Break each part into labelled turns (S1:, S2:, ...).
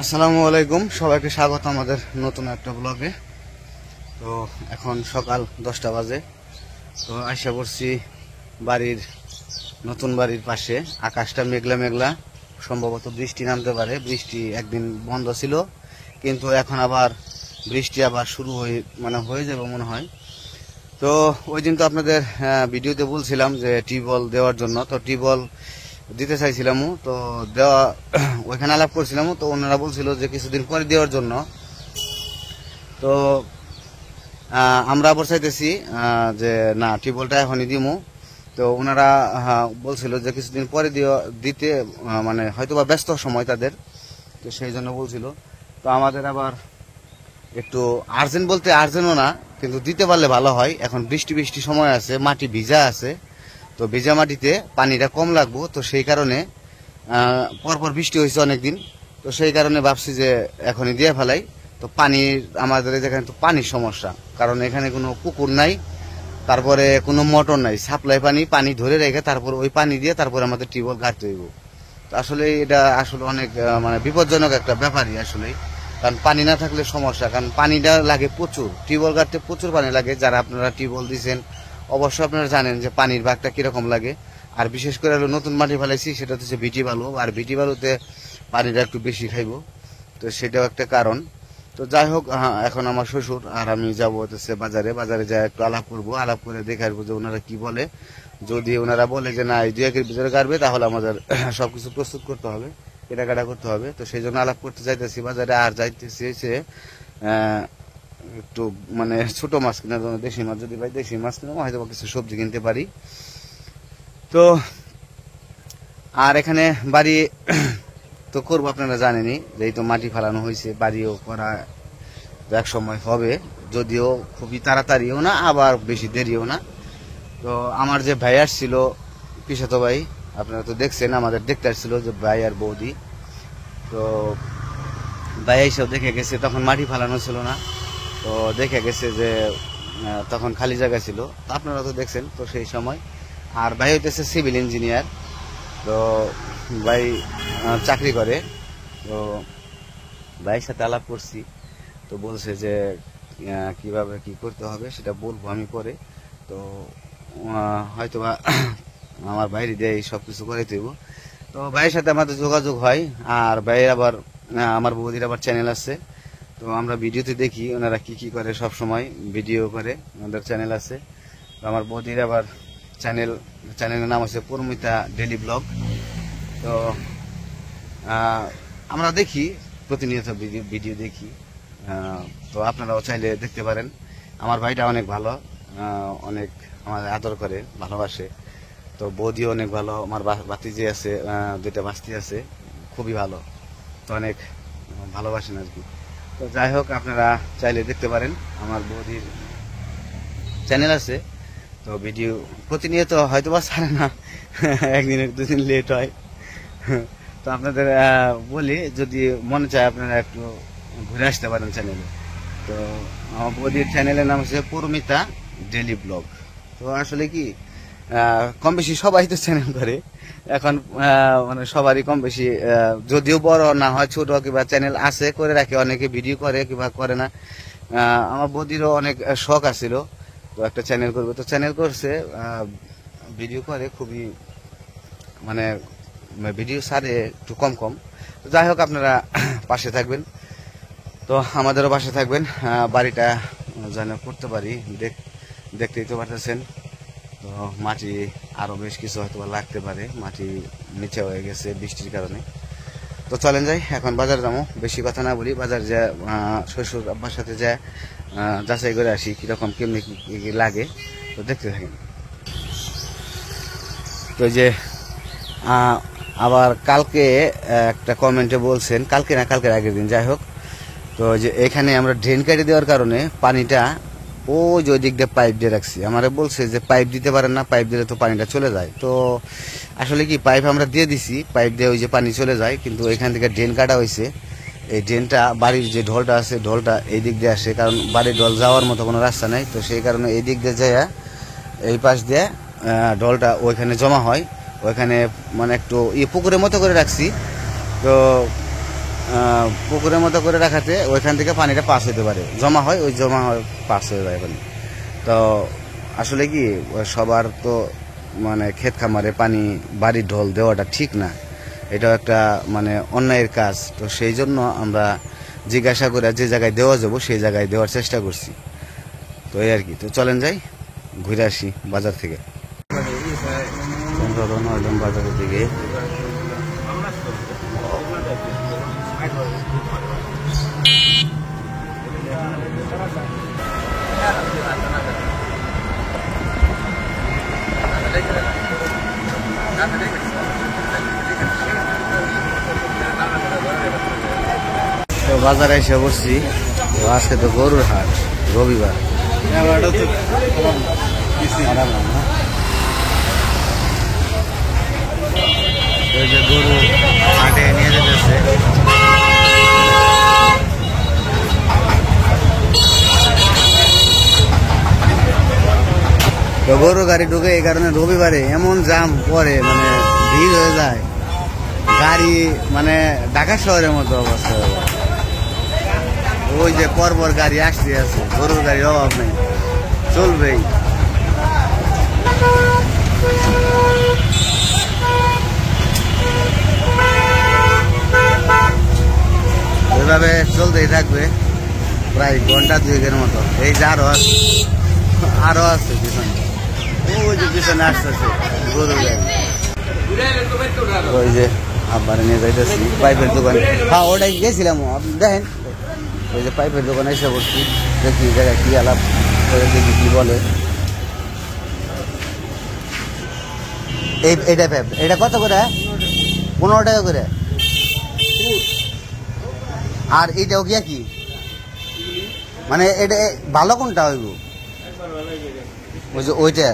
S1: আসসালামু আলাইকুম, সবাইকে স্বাগত আমাদের নতুন একটা ব্লগে। তো এখন সকাল 10টা বাজে। তো আশা করছি বাড়ির নতুন বাড়ির পাশে আকাশটা মেঘলা মেঘলা, সম্ভবত বৃষ্টি নামতে পারে। বৃষ্টি একদিন বন্ধ ছিল, কিন্তু এখন আবার বৃষ্টি আবার শুরু হয়ে যাবে মনে হয়। তো ওই দিন তো আপনাদের ভিডিওতে বলছিলাম যে টিউবওয়েল দেওয়ার জন্য, তো টিউবওয়েল দিতে চাইছিলাম, তো দেওয়া ওইখানে আলাপ করছিলাম। তো ওনারা বলছিল যে কিছুদিন পরে দেওয়ার জন্য। তো আমরা আবার চাইতেছি যে না, টিউবওয়েলটা এখনই দিমু। তো ওনারা বলছিল যে কিছুদিন পরে দিতে, মানে হয়তো বা ব্যস্ত সময় তাদের, তো সেই জন্য বলছিল। তো আমাদের আবার একটু আর্জেন্ট বলতে আর্জেন্টও না, কিন্তু দিতে পারলে ভালো হয়। এখন বৃষ্টি বৃষ্টি সময় আছে, মাটি ভিজা আছে, তো ভেজা মাটিতে পানিটা কম লাগবো। তো সেই কারণে পরপর বৃষ্টি হয়েছে অনেকদিন, তো সেই কারণে ভাবছি যে এখনই দিয়ে ফেলাই। তো পানির আমাদের এখানে তো পানির সমস্যা, কারণ এখানে কোনো পুকুর নাই, তারপরে কোনো মোটর নাই, সাপ্লাই পানি ধরে রেখে তারপর ওই পানি দিয়ে তারপরে আমাদের টিউবওয়েল গাড়তে হইব। তো আসলে এটা আসলে অনেক মানে বিপজ্জনক একটা ব্যাপারই আসলে, কারণ পানি না থাকলে সমস্যা। কারণ পানিটা লাগে প্রচুর, টিউবওয়েল গাড়তে প্রচুর পানি লাগে। যারা আপনারা টিউবওয়েল দিচ্ছেন অবশ্যই আপনারা জানেন যে পানির ভাগটা কিরকম লাগে। আর বিশেষ করে হলো নতুন মাটি ফেলাইছি, সেটা হচ্ছে ভিটি বালু, আর ভিটি বালুতে পানিটা একটু বেশি খাইব, তো সেটাও একটা কারণ। তো যাই হোক, এখন আমার শ্বশুর আর আমি যাবো হচ্ছে বাজারে যা একটু আলাপ করবো, আলাপ করে দেখে আসবো যে ওনারা কি বলে। যদি ওনারা বলে যে না, এই 2-1 ভিতরে গাড়বে, তাহলে আমাদের সবকিছু প্রস্তুত করতে হবে, কেনাকাটা করতে হবে। তো সেই জন্য আলাপ করতে যাইতেছি বাজারে। আর যাইতেছি হচ্ছে একটু মানে ছোট মাছ কেনার জন্য, দেশি মাছ যদি ভাই দেশি মাছ কিনবো, হয়তো কিছু সবজি কিনতে পারি। তো আর এখানে বাড়ি তো করবো, আপনারা জানেনই যে এই তো মাটি ফালানো হয়েছে, বাড়িও করা এক সময় হবে, যদিও খুবই তাড়াতাড়িও না আবার বেশি দেরিও না। তো আমার যে ভাই আসছিল, পিসাতো ভাই, আপনারা তো দেখছেন, আমাদের দেখতে আসছিল যে ভাই আর বৌদি। তো ভাই এইসব দেখে গেছে, তখন মাটি ফালানো ছিল না, তো দেখে গেছে যে তখন খালি জায়গা ছিল। তো আপনারা তো দেখছেন তো সেই সময়। আর ভাই হইতেছে সিভিল ইঞ্জিনিয়ার। তো ভাই চাকরি করে। তো ভাইয়ের সাথে আলাপ করছি, তো বলছে যে কিভাবে কি করতে হবে সেটা বলবো আমি পরে। তো হয়তোবা আমার বাইরে দিয়ে সব কিছু করে দেব। তো ভাইয়ের সাথে আমাদের যোগাযোগ হয়। আর ভাইয়ের আবার আমার বৌদির আবার চ্যানেল আছে, তো আমরা ভিডিওতে দেখি ওনারা কি কি করে, সব সময় ভিডিও করে, আমাদের চ্যানেল আছে। তো আমার বৌদির আবার চ্যানেলের নাম হচ্ছে পরমিতা ডেলি ব্লগ। তো আমরা দেখি, প্রতিনিয়ত ভিডিও দেখি। তো আপনারাও চাইলে দেখতে পারেন। আমার ভাইটা অনেক ভালো, অনেক আমার আদর করে, ভালোবাসে। তো বৌদিও অনেক ভালো, আমার ভাতিজি আছে, 2টা ভাস্তি আছে, খুবই ভালো। তো অনেক ভালোবাসেন আর কি। তো যাই হোক, আপনারা চাইলে দেখতে পারেন, আমার বৌদির চ্যানেল আছে। তো ভিডিও প্রতিনিয়ত হয়তো বা ছাড়ে না, একদিন 2 দিন লেট হয়। তো আপনাদের বলি, যদি মনে চায় আপনারা একটু ঘুরে আসতে পারেন চ্যানেলে। তো আমার বৌদির চ্যানেলের নাম হচ্ছে পরমিতা ডেলি ব্লগ। তো আসলে কি কম বেশি সবাই তো চ্যানেল করে এখন, মানে সবারই কম বেশি, যদিও বড় না হয় ছোট কিংবা চ্যানেল আছে, করে রাখে, অনেকে ভিডিও করে কিংবা করে না। আমার বৌদিরও অনেক শখ আছিল, তো একটা চ্যানেল করবে, তো চ্যানেল করছে, ভিডিও করে খুবই, মানে ভিডিও ছাড়ে একটু কম কম। তো যাই হোক, আপনারা পাশে থাকবেন, তো আমাদেরও পাশে থাকবেন, বাড়িটা যেন করতে পারি। দেখতেই তো পারতেছেন। তো মাটি আরো বেশ কিছু হয়তো লাগতে পারে, মাটি নিচে হয়ে গেছে বৃষ্টির কারণে। তো চলেন যাই, এখন বাজার যাবো, বেশি কথা না বলি, বাজার যা শ্বশুর আব্বার সাথে যা যাচাই করে আসি কিরকম কেমনি কি লাগে। তো দেখতে থাকেন। তো যে আবার কালকে একটা কমেন্টে বলছেন, কালকে না কালকের আগের দিন, যাই হোক, তো যে এখানে আমরা ড্রেন কেটে দেওয়ার কারণে পানিটা ওই যে ওই দিক দিয়ে পাইপ দিয়ে রাখছি। আমারে বলছে যে পাইপ দিতে পারেন না, পাইপ দিলে তো পানিটা চলে যায়। তো আসলে কি, পাইপ আমরা দিয়ে দিছি, পাইপ দিয়ে ওই যে পানি চলে যায়, কিন্তু এখান থেকে ড্রেন কাটা হয়েছে। এই ড্রেনটা বাড়ির যে ঢলটা আছে, ঢলটা এই দিক দিয়ে আসে, কারণ বাড়ির ঢল যাওয়ার মতো কোনো রাস্তা নেই। তো সেই কারণে এই দিক দিয়ে যায়, এই পাশ দিয়ে ঢলটা ওইখানে জমা হয়। ওইখানে মানে একটু পুকুরের মতো করে রাখছি। তো পুকুরের মতো করে রাখাতে ওইখান থেকে পানিটা পাস হতে পারে, জমা হয়, ওই জমা হয় পাস হয়ে যায় পানি। তো আসলে কি সবার তো মানে ক্ষেত খামারে পানি বাড়ির ঢোল দেওয়াটা ঠিক না, এটাও একটা মানে অন্যায়ের কাজ। তো সেই জন্য আমরা জিজ্ঞাসা করে যে জায়গায় দেওয়া যাবো সেই জায়গায় দেওয়ার চেষ্টা করছি। তো এই আর কি। তো চলেন যাই ঘুরে আসি বাজার থেকে। বাজারের দিকে তো বাজারে এসে বসছি। আজকে তো গরুর হাট, রবিবার। ওই যে গরু হাটে নিয়ে যেতেছে। তো গরু গাড়ি ঢুকে, এই কারণে রবিবারে এমন জাম পরে, মানে ভিড় হয়ে যায়, গাড়ি মানে ঢাকা শহরের মতো অবস্থা হয়ে যায়। ওই যে পরপর গাড়ি আসতে আছে, গরুর গাড়ির অভাব নেই, চলবেই। এভাবে চলতেই থাকবে প্রায় ঘন্টা দুয়েকের মতো। এই যে আরো আছে পিছনে, ওই যে পিছনে আসতেছে গরুর গাড়ি। ওই যে আব্বারে নিয়ে যাইতেছি পাইপের দোকানে। হ্যাঁ, ওটাই গেছিলাম, আপনি দেখেন। ওই যে পাইপের দোকানে এসে বসছি, দেখি জায়গায় কি আলাপ করে, দেখি কি বলে। এইটা পাইপ, এটা কত করে? 15 টাকা করে। আর এইটাও কি কি মানে এটা ভালো কোনটা হইব? ওই যে ওইটা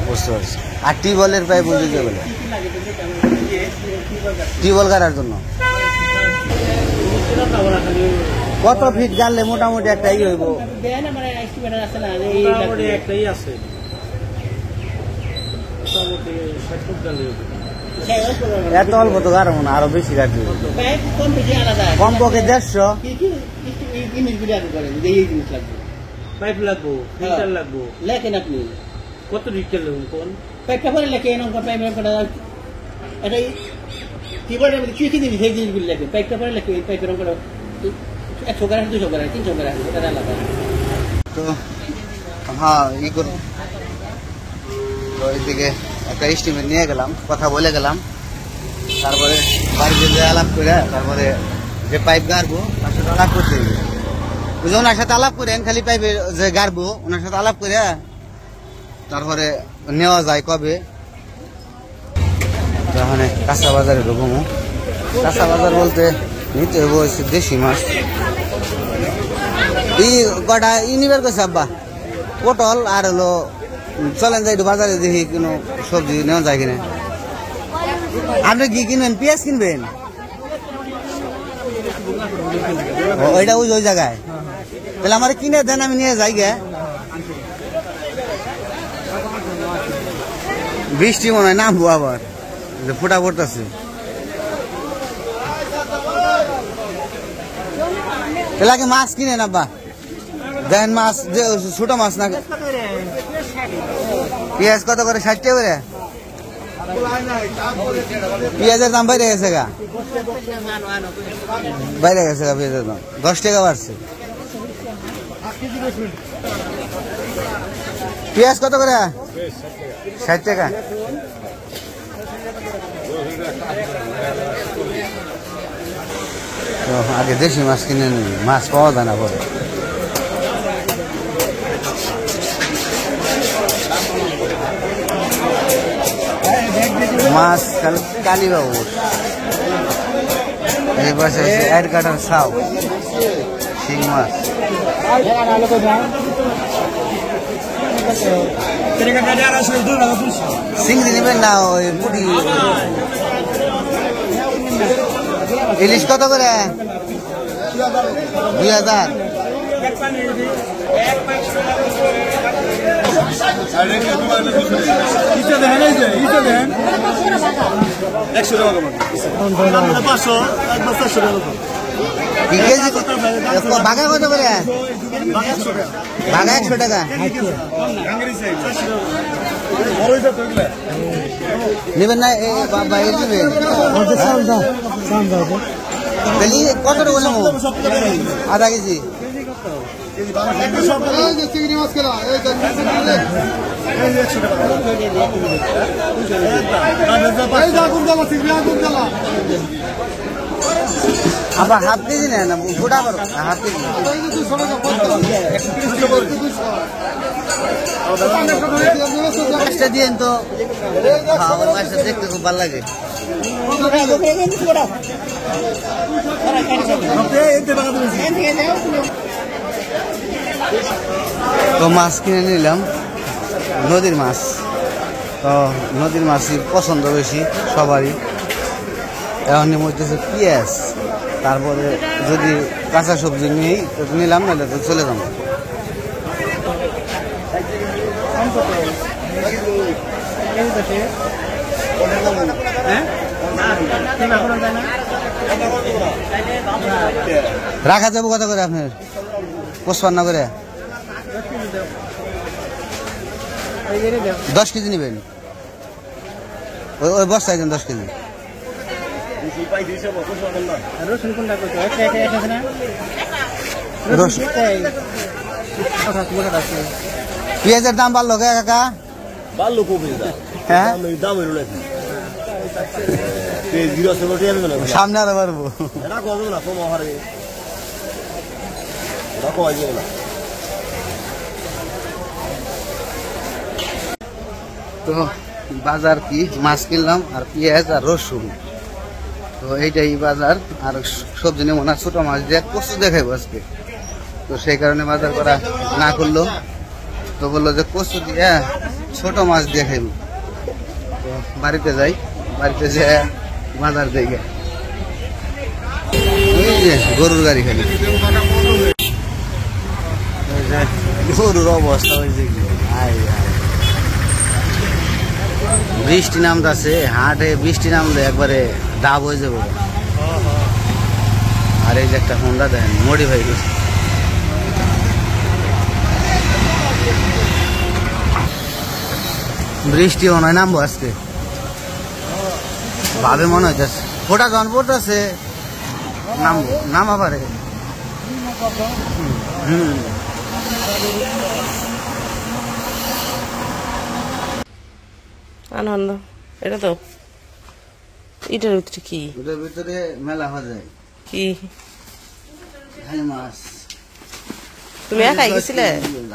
S1: বুঝতে পারছি। আর টিউবওয়েলের পাইপ বুঝতে বলে টিউবওয়েল করার জন্য কত ফিট জানলে মোটামুটি একটা ই হইব?
S2: একটাই আছে,
S1: এত অল্প তো গাড়ো না, আরো বেশি কাটবে। কম পক্ষে 150।
S2: পাইপ লাগবো, ফিল্টার লাগবো।
S3: লেখেন আপনি
S2: কত রিটেল লাগবো? কোন
S3: পাইপটা পরে লেখেন, পাইপ এটা কি বলে কি কি জিনিস, সেই জিনিসগুলি লেখে। পাইপটা পরে লেখে, পাইপের অঙ্কটা 100 গ্রাম, 200 গ্রাম, 300 গ্রাম, এটা আলাদা।
S1: তো হ্যাঁ, ই করুন। তো এইদিকে একটা এস্টিমেট নিয়ে গেলাম, কথা বলে গেলাম। তারপরে বাড়িতে যে আলাপ করে, তারপরে যে পাইপ গাড়বো তার সাথে আলাপ করতে হবে। বুঝে ওনার সাথে আলাপ করে, খালি পাইপে যে গাড়বো ওনার সাথে আলাপ করে তারপরে নেওয়া যায় কবে। তাহলে কাঁচা বাজারে ঢুকবো। কাঁচা বাজার বলতে নিতে হবো দেশি মাছ। ই কটা ই নিবার কইছে আব্বা, পটল আর হলো। চলেন যাই একটু বাজারে দেখি কোনো সবজি নেওয়া যায় কিনা। আপনি কি কিনবেন? পেঁয়াজ কিনবেন? ওইটা ওই ওই জায়গায়, তাহলে আমার কিনে দেন, আমি নিয়ে যাই গে। বৃষ্টি মনে হয় নামবো আবার, ফুটা পড়তেছে। তাহলে আগে মাছ কিনেন আব্বা, দেখেন মাছ যে ছোট মাছ না। পেঁয়াজ কত করে? 60 টাকা করে। পেঁয়াজের দাম বাইরে গেছে গা, বাইরে গেছে গা পেঁয়াজের দাম, 10 টাকা বাড়ছে। পেঁয়াজ কত করে? 60 টাকা। তো আগে দেশি মাছ কিনে নিবি, মাছ পাওয়া যায় না পরে। মাছ কালীবাবু, এই পাশে অ্যাড কাটার সাউ, শিং মাছ। চিংড়ি নেবেন না? ওই পুটি ইলিশ কত করে? 2000। বাঘা কত করে? বাঘা 100 টাকা। নেবেন না বাইরে নেবেন? কত টাকা নেবো? আধা কেজি। আবার হাফ কেজি নেয় না গোটা করো হাফ কেজি মাছটা দিয়েন তো মাছটা দেখতে খুব ভালো লাগে তো মাছ কিনে নিলাম নদীর মাছ তো নদীর মাছই পছন্দ বেশি সবারই এখন মধ্যে পেঁয়াজ তারপরে যদি কাঁচা সবজি নিই তো নিলাম নাহলে তো চলে যাবো রাখা যাবো কত করে আপনার 55 করে 10 কেজি নেবেন ওই বস্তায় দেন 10 কেজি
S3: রসুন কোনটা কত আছে না
S1: রসুন পেঁয়াজের দাম বাড়লো কে কাকা
S4: বাড়লো কবে
S1: হ্যাঁ
S4: দাম হইল নাকি
S1: সামনে আরো পারবো
S4: এটা কত না কম হারে এটা কমাই যাবে না
S1: তো বাজার কি মাছ কিনলাম আর পেঁয়াজ আর রসুন তো এইটাই বাজার আর সবজি নেবো না ছোট মাছ দিয়ে কচু দেখাইবো আজকে তো সেই কারণে বাজার করা না করলো তো বললো যে কচু দিয়ে ছোট মাছ দিয়ে খাইব তো বাড়িতে যাই বাড়িতে যে বাজার দেখে ওই যে গরুর গাড়ি খালি গরুর অবস্থা হয়েছে কি বৃষ্টি নামতেছে হাটে বৃষ্টি নামলে একবারে ডাব হয়ে যাবে আর এই যে একটা হোন্ডা দেন মডিফাই করছে বৃষ্টিও নয় নামবো আজকে ভাবে মনে হইতেছে ফোটা যখন পড়তেছে নামবো নামা পারে
S5: আনন্দ এটা তো এটার ভিতরে কি
S1: ওটার ভিতরে মেলা হয়ে যায়
S5: কি
S1: খালি মাছ
S5: তুমি একাই গেছিলে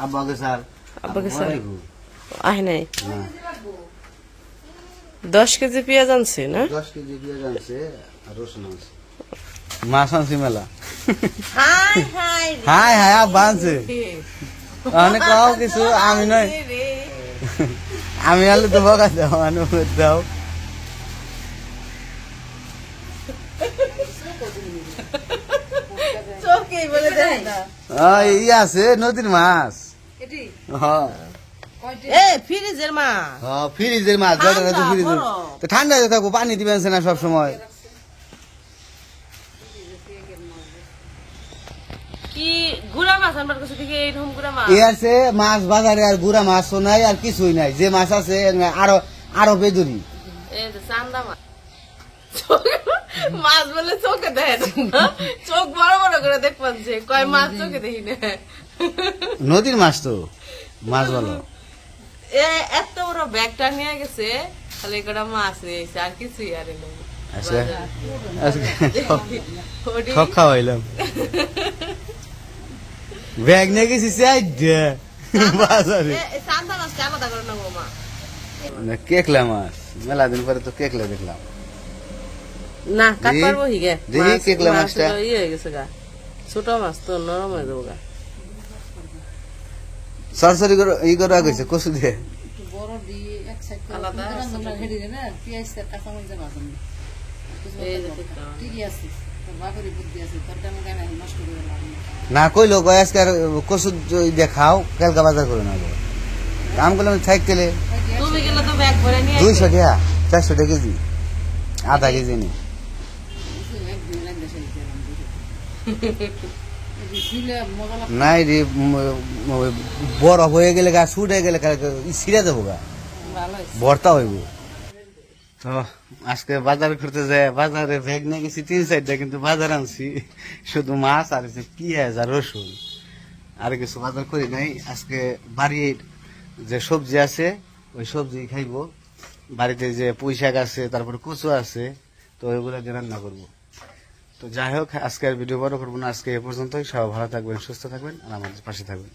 S1: আব্বাকে স্যার
S5: আব্বাকে স্যার আহে নাই 10 কেজি পেঁয়াজ আনছে না
S1: 10 কেজি পেঁয়াজ আনছে আর রসুন আনছে মাছ আনছি মেলা
S5: হাই হাই
S1: হাই হাই আব্বা আনছে অনেক কাও কিছু আমি নয় আমি আলু তো বকা দাও অনুমতি দাও
S5: চোখে বলে দেয় না
S1: ই আছে নদীর মাছ হ্যাঁ
S5: এ ফ্রিজের মাছ
S1: হ্যাঁ ফ্রিজের মাছ জলটা তো ফ্রিজের তো ঠান্ডা হয়ে থাকবো পানি দিবেন না সব সময়
S5: কি গুড়া মাছ আমার কাছে থেকে এইরকম গুড়া মাছ
S1: এ আছে মাছ বাজারে আর গুড়া মাছও নাই আর কিছুই নাই যে মাছ আছে আরো আরো বেদুরি
S5: এই যে চান্দা মাছ মাছ বলে চোখে দেয় না চোখ বড় বড় করে দেখ পাচ্ছে কয় মাছ চোখে দেখি না
S1: নদীর মাছ তো মাছ বলো
S5: এ এত বড় ব্যাগটা নিয়ে গেছে খালি কটা মাছ নিয়ে এসে আর কিছুই আর নেই
S1: আচ্ছা আজকে সব খাওয়াইলাম ব্যাগ নিয়ে গেছি বাজারে
S5: চান্দা মাছটা আলাদা করে নেবো মা
S1: কেকলা মাছ মেলা দিন পরে তো কেকলা দেখলাম
S5: না কাট পারবো হিগে
S1: দেখি কেকলা মাছটা
S5: ইয়ে হয়ে গেছে গা ছোট মাছ তো নরম হয়ে যাবো গা
S1: সরসরি করে ই করে গেছে কচু দিয়ে
S5: আলাদা এই যে দেখলাম।
S1: না কইলো কয় আজকে আর কচু দিয়ে খাও কালকা বাজার করে না দাম করলাম সাইকেলে
S5: তুমি গেলে তো ব্যাগ ভরে নিয়ে
S1: 200 টাকা 400 টাকা কেজি আধা কেজি নি নাই রে বরফ হয়ে গেলে গা ছুটে গেলে ছিঁড়ে যাবো গা
S5: ভালো হয়েছে।
S1: ভর্তা হইব তো আজকে বাজার করতে যায় বাজারে ব্যাগ নিয়ে গেছি 3-4টা কিন্তু বাজার আনছি শুধু মাছ আর হচ্ছে পেঁয়াজ আর রসুন আর কিছু বাজার করি নাই আজকে বাড়ির যে সবজি আছে ওই সবজি খাইবো বাড়িতে যে পুঁই শাক আছে তারপর কচু আছে তো ওইগুলো দিয়ে রান্না করবো তো যাই হোক আজকে আর ভিডিও বড় করবো না আজকে এ পর্যন্তই সবাই ভালো থাকবেন সুস্থ থাকবেন আর আমাদের পাশে থাকবেন